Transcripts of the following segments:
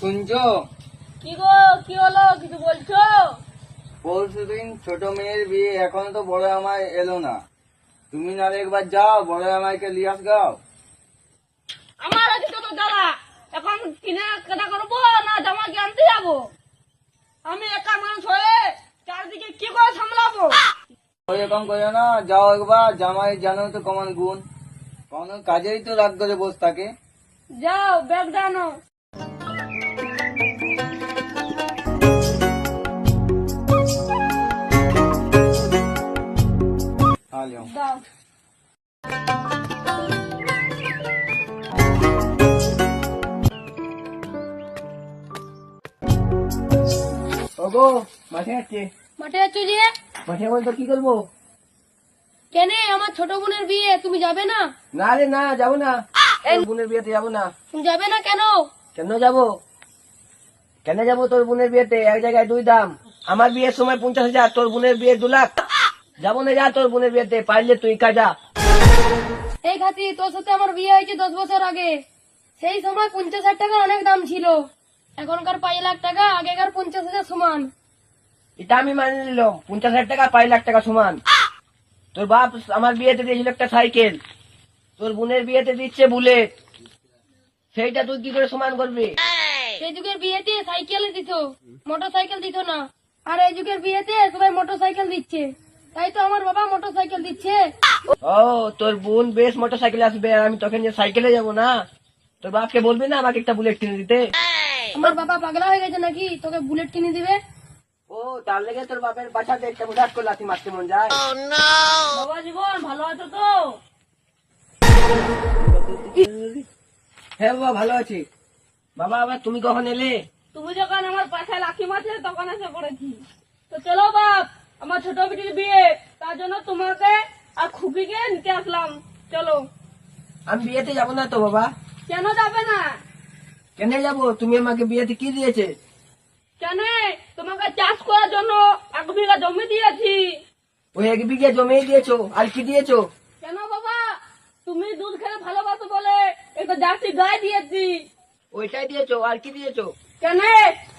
শুনছো? কি গো, কি হলো, কিছু বলছো? পরশুদিন ছোট মেয়ের বিয়ে, এখনো তো বড় আমায় এলো না। তুমি নাহলে একবার যাও, বড় আমায়কে নিয়ে আসগাও। আমার আছে তো দাদা, এখন কিনে কেনা করবো না জামাকে আনতে যাবো? আমি একা মানুষ হয়ে চারদিকে কি করে সামলাবো? এরকম করে না, যাও একবার। জামাই জানো তো কমন গুণ, কোনো কাজেই তো রাগ করে বসে থাকে। যাও, ব্যাগ জানো। হ্যালো, দাও। ওগো মাঠে যাচ্ছে। মাঠে যাচ্ছ যে? মাঠে বলতো কি করবো? কেন, আমার ছোট বোনের বিয়ে, তুমি যাবে না? না রে না, যাবো না। তোর বোনের বিয়েতে যাবো না। তুমি যাবে না কেন? কেন যাবো? কেন যাবো তোর বোনের বিয়েতে? এক জায়গায় দুই দাম। আমার বিয়ের সময় 50,000, তোর বোনের বিয়ে 2 লাখ। যাবো না, যা তোর বোনের বিয়েতে, পারলে তুই কাজা। এই খাতি, তোর সাথে আমার বিয়ে হয়েছে 10 বছর আগে। সেই সময় 50,000 টাকা অনেক দাম ছিল। এখনকার 5 লাখ টাকা আগেকার 50,000 সমান। এটা আমি মানে নিলাম, 50,000 টাকা 5 লাখ টাকা সমান। তোর বাপ আমার বিয়েতে দিয়েছিল একটা সাইকেল, তোর বোনের বিয়েতে দিচ্ছে বুলেট। সেইটা তুই কি করে সমান করবি? সেই যুগের বিয়েতে সাইকেল দিত, মোটর সাইকেল দিত না। আর এই যুগের বিয়েতে সবাই মোটর সাইকেল দিচ্ছে, তাই তো আমার বাবা মোটর সাইকেল দিচ্ছে। ও, তোর বোন বেশ মোটর সাইকেলে আসবে, আর আমি তখন যে সাইকেলে যাবো না? তোর বাপকে বলবি না আমাকে একটা বুলেট কিনে দিতে? আমার বাবা পাগলা হয়ে গেছে নাকি তোকে বুলেট কিনে দিবে? ও, তার লেগে তোর বাপের বাসাতে একটা বুঝাট করে লাথি মারতে মন যায়। বাবা জীবন ভালো আছো তো? হ্যাঁ বাবা, ভালো আছি। বাবা, আবার তুমি কখন এলে? তুমি যখন আমার পাশে লাঠি মারছে তখন এসে পড়েছি। তো চলো বাপ, আমার ছোট বিটির বিয়ে, তার জন্য তোমাকে আর খুকিকে নিতে আসলাম। চলো। আমি বিয়েতে যাবো না তো বাবা। কেন যাবে না? কেন যাবো? তুমি আমাকে বিয়েতে কি দিয়েছে? কেন, তোমাকে চাষ করার জন্য 1 বিঘা জমি দিয়েছি। ওই 1 বিঘা জমি দিয়েছো, আর কি দিয়েছো? কেন বাবা, তুমি দুধ খেতে ভালোবাসো বলে একটা জার্সি গাই দিয়েছি। ওইটাই দিয়েছো, আর কি দিয়েছো? কেন,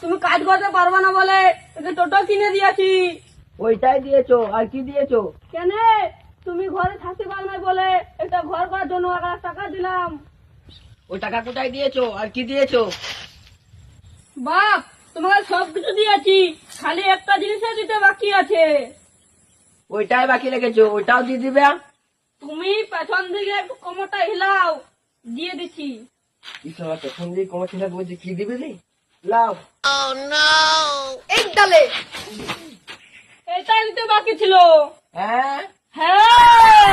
তুমি কাজ করতে পারবে না বলে একটা টোটো কিনে দিয়েছি। ওইটাই দিয়েছো, আর কি দিয়েছো? কেন, তুমি ঘরে থাকতে পারবে না বলে একটা ঘর করার জন্য 1 লাখ টাকা দিলাম। ওই টাকা কোথায় দিয়েছো, আর কি দিয়েছো? বাপ, তোমাকে সবকিছু দিয়েছি, খালি একটা জিনিসের দিতে বাকি আছে। ওইটাই বাকি রেখেছো, ওইটাও দিয়ে দিবে? তুমি পেছন দিকে একটু কোমরটা হিলাও, দিয়ে দিচ্ছি। তখন যে কোমর ছেলে বলছে কি দিবে রে, লাও। এই ডালে এটাই দিতে বাকি ছিল। হ্যাঁ, হ্যাঁ।